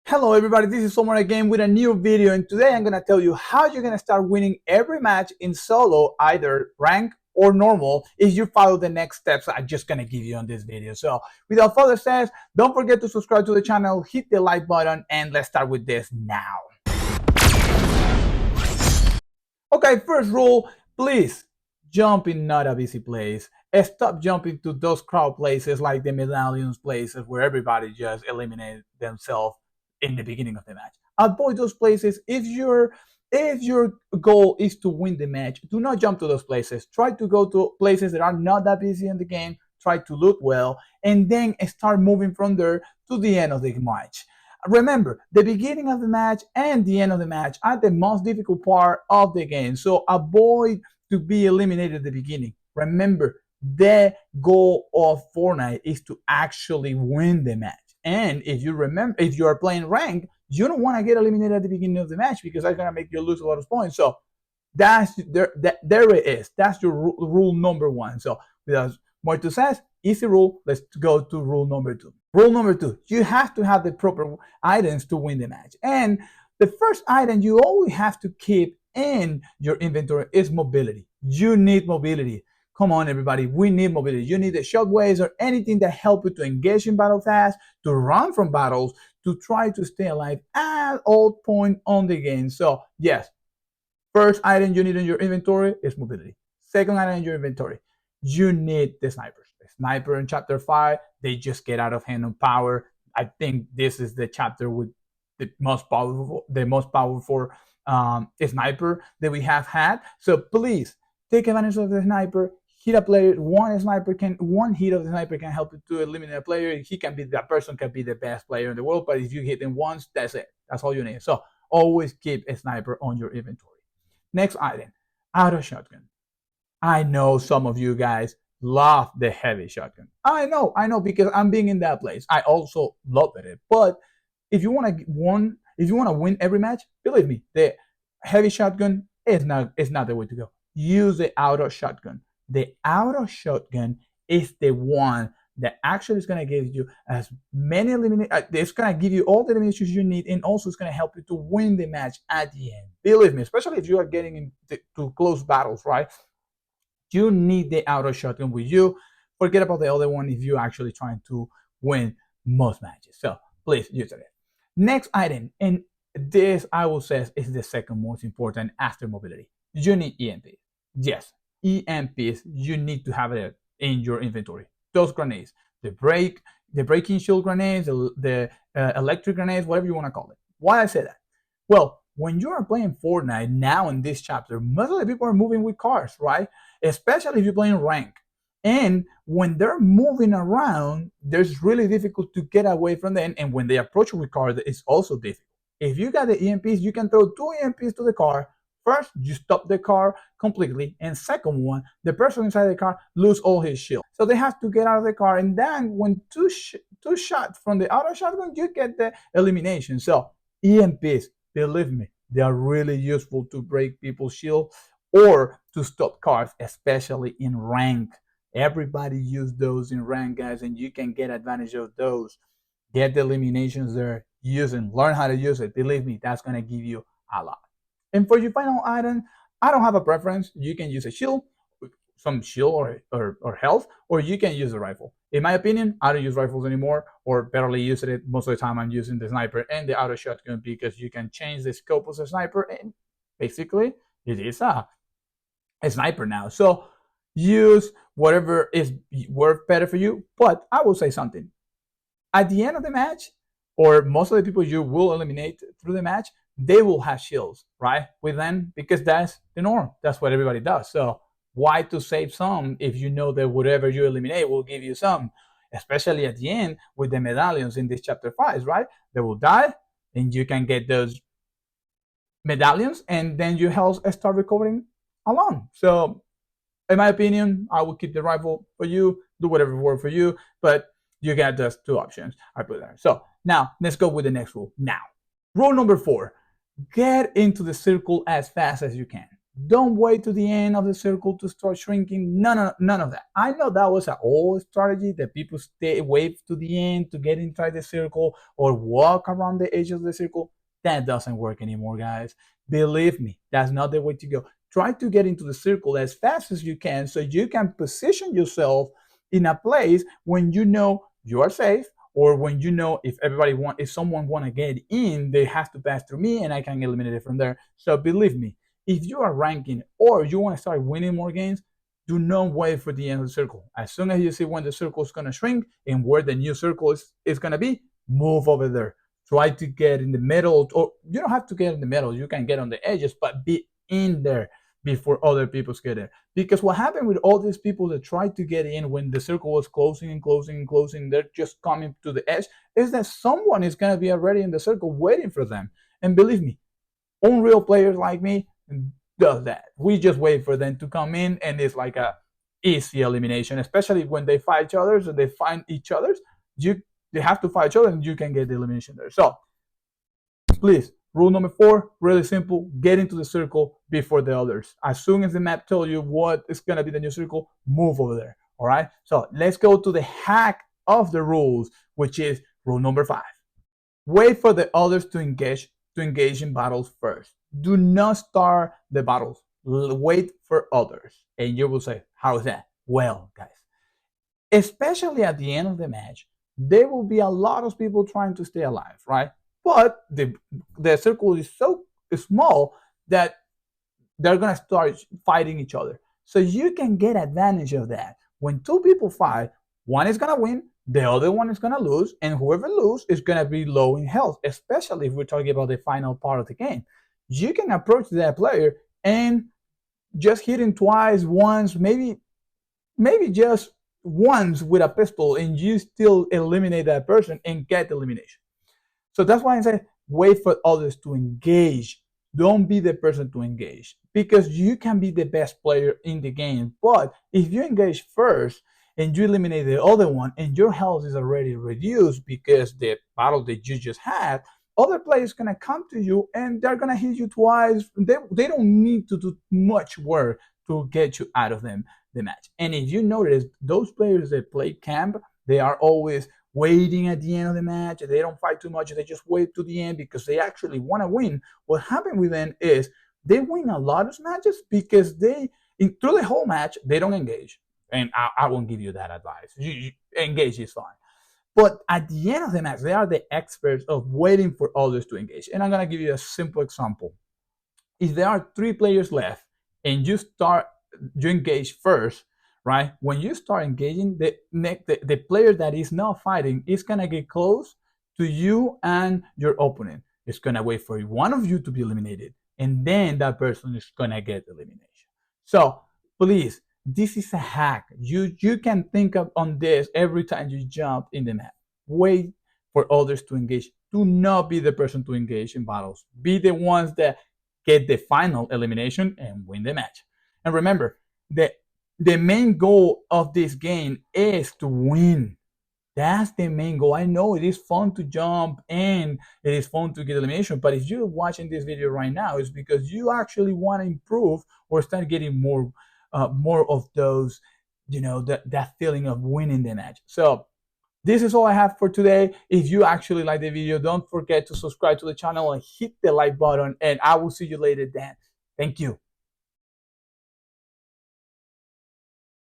Hello everybody, this is Omar again with a new video, and today I'm gonna tell you how you're gonna start winning every match in solo, either rank or normal, if you follow the next steps I'm just gonna give you on this video. So without further ado, don't forget to subscribe to the channel, hit the like button, and let's start with this now. Okay, first rule, please jump in not a busy place. Stop jumping to those crowd places like the medallions places where everybody just eliminates themselves in the beginning of the match. Avoid those places. If your goal is to win the match, do not jump to those places. Try to go to places that are not that busy in the game. Try to loot well, and then start moving from there to the end of the match. Remember, the beginning of the match and the end of the match are the most difficult part of the game. So avoid to be eliminated at the beginning. Remember, the goal of Fortnite is to actually win the match. And if you are playing ranked, you don't want to get eliminated at the beginning of the match because that's gonna make you lose a lot of points. So there it is. That's your rule number one. So without more to say, easy rule. Let's go to rule number two. Rule number two: you have to have the proper items to win the match. And the first item you always have to keep in your inventory is mobility. You need mobility. Come on, everybody. We need mobility. You need the shockwaves or anything that help you to engage in battle fast, to run from battles, to try to stay alive at all point on the game. So yes, first item you need in your inventory is mobility. Second item in your inventory, you need the snipers. The sniper in chapter 5, they just get out of hand on power. I think this is the chapter with the most powerful sniper that we have had. So please take advantage of the sniper. Hit a player. One hit of the sniper can help you to eliminate a player. That person can be the best player in the world, but if you hit him once, that's it. That's all you need. So always keep a sniper on your inventory. Next item, auto shotgun. I know some of you guys love the heavy shotgun. I know, because I'm being in that place. I also love it. But if you want to win every match, believe me, the heavy shotgun is not the way to go. Use the auto shotgun. The auto shotgun is the one that actually is going to give you as many it's going to give you all the eliminations you need, and also it's going to help you to win the match at the end. Believe me, especially if you are getting into close battles, right? You need the auto shotgun with you. Forget about the other one if you're actually trying to win most matches. So please use it. Next item, and this I will say is the second most important after mobility. You need EMPs. Yes, EMPs. You need to have it in your inventory. Those grenades, the breaking shield grenades, the electric grenades, whatever you want to call it. Why I say that? Well, when you are playing Fortnite now in this chapter, most of the people are moving with cars, right? Especially if you're playing rank. And when they're moving around, it's really difficult to get away from them. And when they approach you with cars, it's also difficult. If you got the EMPs, you can throw 2 EMPs to the car. First, you stop the car completely, and second one, the person inside the car lose all his shield. So they have to get out of the car, and then when two shots from the auto shotgun, you get the elimination. So EMPs, believe me, they are really useful to break people's shield or to stop cars, especially in rank. Everybody use those in rank, guys, and you can get advantage of those. Get the eliminations there, use them, learn how to use it. Believe me, that's going to give you a lot. And for your final item, I don't have a preference. You can use a shield, some shield or health, or you can use a rifle. In my opinion, I don't use rifles anymore, or barely use it. Most of the time I'm using the sniper and the auto shotgun because you can change the scope of the sniper, and basically it is a sniper now. So use whatever is work better for you. But I will say something. At the end of the match, or most of the people you will eliminate through the match, they will have shields, right? With them, because that's the norm. That's what everybody does. So why to save some if you know that whatever you eliminate will give you some, especially at the end with the medallions in this chapter 5, right? They will die, and you can get those medallions, and then your health start recovering alone. So in my opinion, I will keep the rifle for you, do whatever works for you, but you get just 2 options I put there. So now let's go with the next rule. Now, rule number 4, get into the circle as fast as you can. Don't wait to the end of the circle to start shrinking. None of that. I know that was an old strategy that people stay wait to the end to get inside the circle or walk around the edge of the circle. That doesn't work anymore, guys. Believe me, that's not the way to go. Try to get into the circle as fast as you can so you can position yourself in a place when you know you are safe, or when you know if someone want to get in, they have to pass through me and I can eliminate it from there. So believe me, if you are ranking or you want to start winning more games, do not wait for the end of the circle. As soon as you see when the circle is going to shrink and where the new circle is going to be, move over there. Try to get in the middle, or you don't have to get in the middle. You can get on the edges, but be in there before other people get in. Because what happened with all these people that tried to get in when the circle was closing and closing and closing, they're just coming to the edge, is that someone is going to be already in the circle waiting for them. And believe me, unreal players like me does that. We just wait for them to come in, and it's like a easy elimination, especially when they fight each other and they find each other's. They have to fight each other, and you can get the elimination there. So please, rule number 4, really simple: get into the circle before the others. As soon as the map tells you what is gonna be the new circle, move over there. All right. So let's go to the hack of the rules, which is rule number 5. Wait for the others to engage in battles first. Do not start the battles. Wait for others. And you will say, how is that? Well, guys, especially at the end of the match, there will be a lot of people trying to stay alive, right? But the circle is so small that they're gonna start fighting each other. So you can get advantage of that. When two people fight, one is gonna win, the other one is gonna lose, and whoever loses is gonna be low in health, especially if we're talking about the final part of the game. You can approach that player and just hit him twice, once, maybe just once with a pistol, and you still eliminate that person and get the elimination. So that's why I say wait for others to engage. Don't be the person to engage, because you can be the best player in the game. But if you engage first and you eliminate the other one and your health is already reduced because the battle that you just had, other players gonna come to you and they're gonna hit you twice. They don't need to do much work to get you out of the match. And if you notice, those players that play camp, they are always waiting at the end of the match. They don't fight too much. They just wait to the end because they actually want to win. What happened with them is they win a lot of matches because through the whole match, they don't engage. And I won't give you that advice. You engage is fine. But at the end of the match, they are the experts of waiting for others to engage. And I'm going to give you a simple example. If there are 3 players left and you engage first, right? When you start engaging, the player that is not fighting is gonna get close to you and your opponent. It's gonna wait for one of you to be eliminated, and then that person is gonna get elimination. So please, this is a hack. You can think on this every time you jump in the map. Wait for others to engage. Do not be the person to engage in battles. Be the ones that get the final elimination and win the match. And remember, the main goal of this game is to win. That's the main goal. I know it is fun to jump and it is fun to get elimination, but if you're watching this video right now, it's because you actually want to improve or start getting more of those, that feeling of winning the match. So this is all I have for today. If you actually like the video, don't forget to subscribe to the channel and hit the like button, and I will see you later then. Thank you.